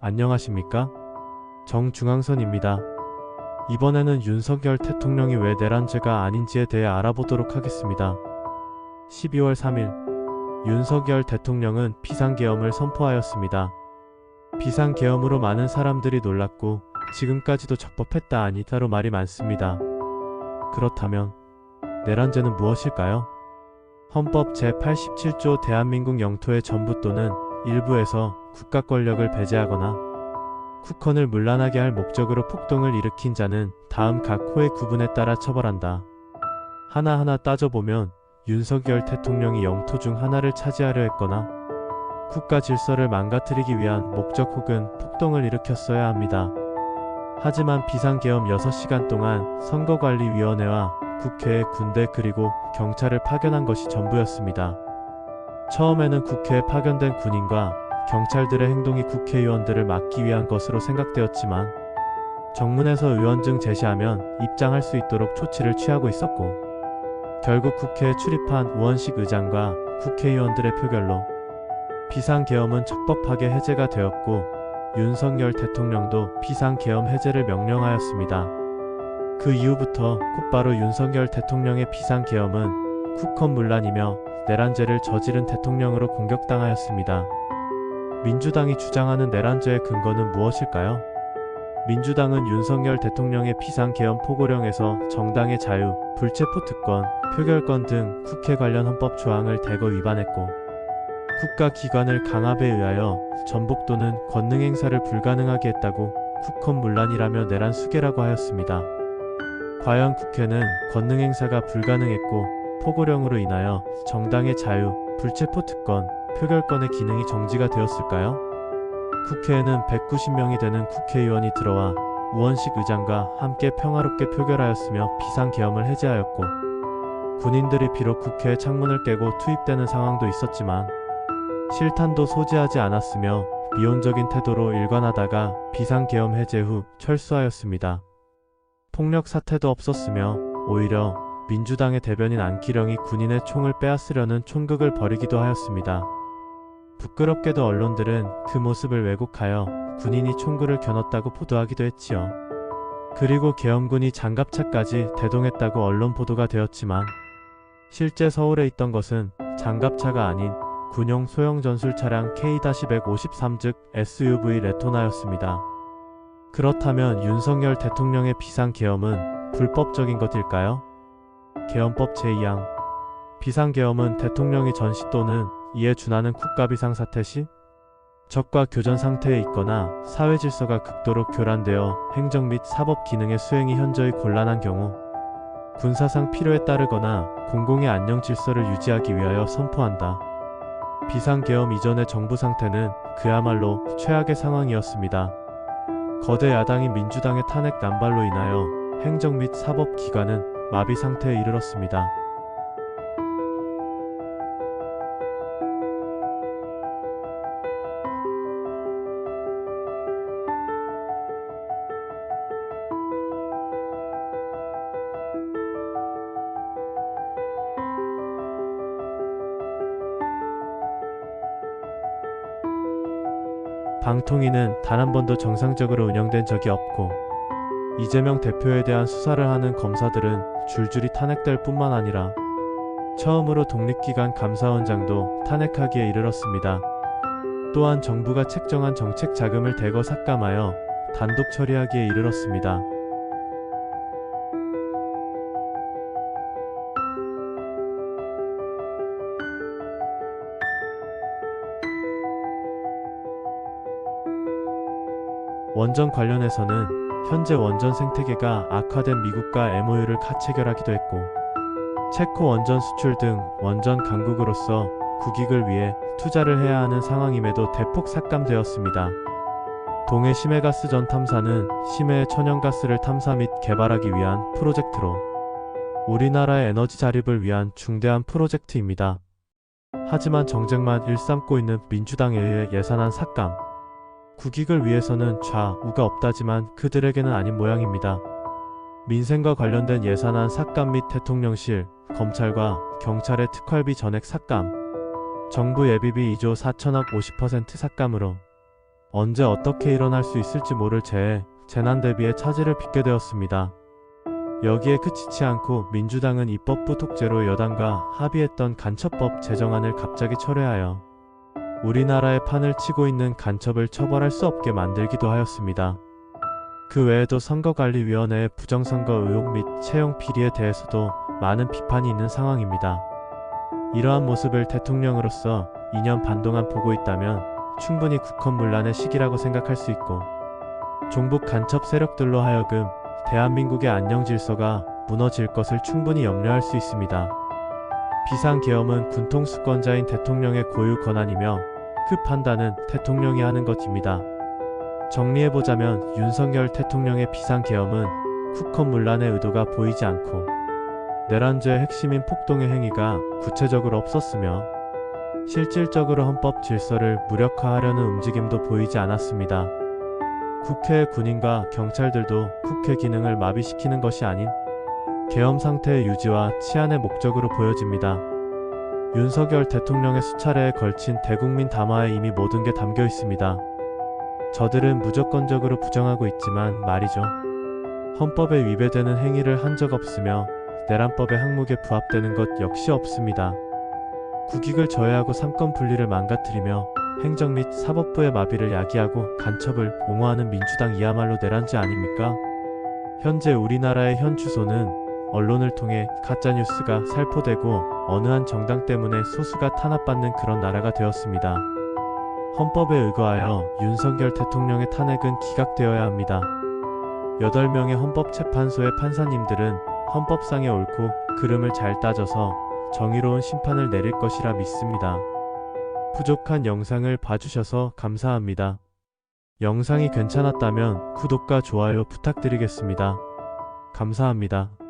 안녕하십니까? 정중앙선입니다. 이번에는 윤석열 대통령이 왜 내란 죄가 아닌지에 대해 알아보도록 하겠습니다. 12월 3일 윤석열 대통령은 비상계엄을 선포하였습니다. 비상계엄으로 많은 사람들이 놀랐고 지금까지도 적법했다 아니다로 말이 많습니다. 그렇다면 내란죄는 무엇일까요? 헌법 제87조 대한민국 영토의 전부 또는 일부에서 국가 권력을 배제하거나 국헌을 문란하게 할 목적으로 폭동을 일으킨 자는 다음 각 호의 구분에 따라 처벌한다. 하나하나 따져보면 윤석열 대통령이 영토 중 하나를 차지하려 했거나 국가 질서를 망가뜨리기 위한 목적 혹은 폭동을 일으켰어야 합니다. 하지만 비상계엄 6시간 동안 선거관리위원회와 국회에 군대 그리고 경찰을 파견한 것이 전부였습니다. 처음에는 국회에 파견된 군인과 경찰들의 행동이 국회의원들을 막기 위한 것으로 생각되었지만 정문에서 의원증 제시하면 입장할 수 있도록 조치를 취하고 있었고 결국 국회에 출입한 우원식 의장과 국회의원들의 표결로 비상계엄은 적법하게 해제가 되었고 윤석열 대통령도 비상계엄 해제를 명령하였습니다. 그 이후부터 곧바로 윤석열 대통령의 비상계엄은 국헌 문란이며 내란죄를 저지른 대통령으로 공격당하였습니다. 민주당이 주장하는 내란죄의 근거는 무엇일까요? 민주당은 윤석열 대통령의 비상계엄 포고령에서 정당의 자유, 불체포 특권, 표결권 등 국회 관련 헌법 조항을 대거 위반했고 국가기관을 강압에 의하여 전복 또는 권능 행사를 불가능하게 했다고 국헌 문란이라며 내란 수괴라고 하였습니다. 과연 국회는 권능 행사가 불가능했고 포고령으로 인하여 정당의 자유, 불체포 특권, 표결권의 기능이 정지가 되었을까요? 국회에는 190명이 되는 국회의원이 들어와 우원식 의장과 함께 평화롭게 표결하였으며 비상계엄을 해제하였고 군인들이 비록 국회의 창문을 깨고 투입되는 상황도 있었지만 실탄도 소지하지 않았으며 미온적인 태도로 일관하다가 비상계엄 해제 후 철수하였습니다. 폭력 사태도 없었으며 오히려 민주당의 대변인 안기령이 군인의 총을 빼앗으려는 촌극을 벌이기도 하였습니다. 부끄럽게도 언론들은 그 모습을 왜곡하여 군인이 총구를 겨눴다고 보도하기도 했지요. 그리고 계엄군이 장갑차까지 대동했다고 언론 보도가 되었지만 실제 서울에 있던 것은 장갑차가 아닌 군용 소형 전술 차량 K-153 즉 SUV 레토나였습니다. 그렇다면 윤석열 대통령의 비상계엄은 불법적인 것일까요? 계엄법 제2항 비상계엄은 대통령이 전시 또는 이에 준하는 국가비상사태 시 적과 교전 상태에 있거나 사회질서가 극도로 교란되어 행정 및 사법 기능의 수행이 현저히 곤란한 경우 군사상 필요에 따르거나 공공의 안녕 질서를 유지하기 위하여 선포한다. 비상계엄 이전의 정부 상태는 그야말로 최악의 상황이었습니다. 거대 야당인 민주당의 탄핵 남발로 인하여 행정 및 사법 기관은 마비 상태에 이르렀습니다. 방통위는 단 한 번도 정상적으로 운영된 적이 없고 이재명 대표에 대한 수사를 하는 검사들은 줄줄이 탄핵될 뿐만 아니라 처음으로 독립기관 감사원장도 탄핵하기에 이르렀습니다. 또한 정부가 책정한 정책 자금을 대거 삭감하여 단독 처리하기에 이르렀습니다. 원전 관련해서는 현재 원전 생태계가 악화된 미국과 MOU를 가체결하기도 했고 체코 원전 수출 등 원전 강국으로서 국익을 위해 투자를 해야 하는 상황임에도 대폭 삭감되었습니다. 동해 심해가스 전 탐사는 심해의 천연가스를 탐사 및 개발하기 위한 프로젝트로 우리나라의 에너지 자립을 위한 중대한 프로젝트입니다. 하지만 정쟁만 일삼고 있는 민주당에 의해 예산안 삭감 국익을 위해서는 좌우가 없다지만 그들에게는 아닌 모양입니다. 민생과 관련된 예산안 삭감 및 대통령실, 검찰과 경찰의 특활비 전액 삭감, 정부 예비비 2조 4천억 50% 삭감으로 언제 어떻게 일어날 수 있을지 모를 재난 대비에 차질을 빚게 되었습니다. 여기에 그치지 않고 민주당은 입법부 독재로 여당과 합의했던 간첩법 제정안을 갑자기 철회하여 우리나라의 판을 치고 있는 간첩을 처벌할 수 없게 만들기도 하였습니다. 그 외에도 선거관리위원회의 부정선거 의혹 및 채용 비리에 대해서도 많은 비판이 있는 상황입니다. 이러한 모습을 대통령으로서 2년 반 동안 보고 있다면 충분히 국헌문란의 시기라고 생각할 수 있고, 종북 간첩 세력들로 하여금 대한민국의 안녕 질서가 무너질 것을 충분히 염려할 수 있습니다. 비상계엄은 군통수권자인 대통령의 고유 권한이며 그 판단은 대통령이 하는 것입니다. 정리해보자면 윤석열 대통령의 비상계엄은 국헌문란의 의도가 보이지 않고 내란죄의 핵심인 폭동의 행위가 구체적으로 없었으며 실질적으로 헌법 질서를 무력화하려는 움직임도 보이지 않았습니다. 국회의 군인과 경찰들도 국회 기능을 마비시키는 것이 아닌 계엄 상태의 유지와 치안의 목적으로 보여집니다. 윤석열 대통령의 수차례에 걸친 대국민 담화에 이미 모든 게 담겨 있습니다. 저들은 무조건적으로 부정하고 있지만 말이죠. 헌법에 위배되는 행위를 한 적 없으며 내란법의 항목에 부합되는 것 역시 없습니다. 국익을 저해하고 삼권 분리를 망가뜨리며 행정 및 사법부의 마비를 야기하고 간첩을 옹호하는 민주당이야말로 내란죄 아닙니까? 현재 우리나라의 현 주소는 언론을 통해 가짜뉴스가 살포되고 어느 한 정당 때문에 소수가 탄압받는 그런 나라가 되었습니다. 헌법에 의거하여 윤석열 대통령의 탄핵은 기각되어야 합니다. 8명의 헌법재판소의 판사님들은 헌법상의 옳고 그름을 잘 따져서 정의로운 심판을 내릴 것이라 믿습니다. 부족한 영상을 봐주셔서 감사합니다. 영상이 괜찮았다면 구독과 좋아요 부탁드리겠습니다. 감사합니다.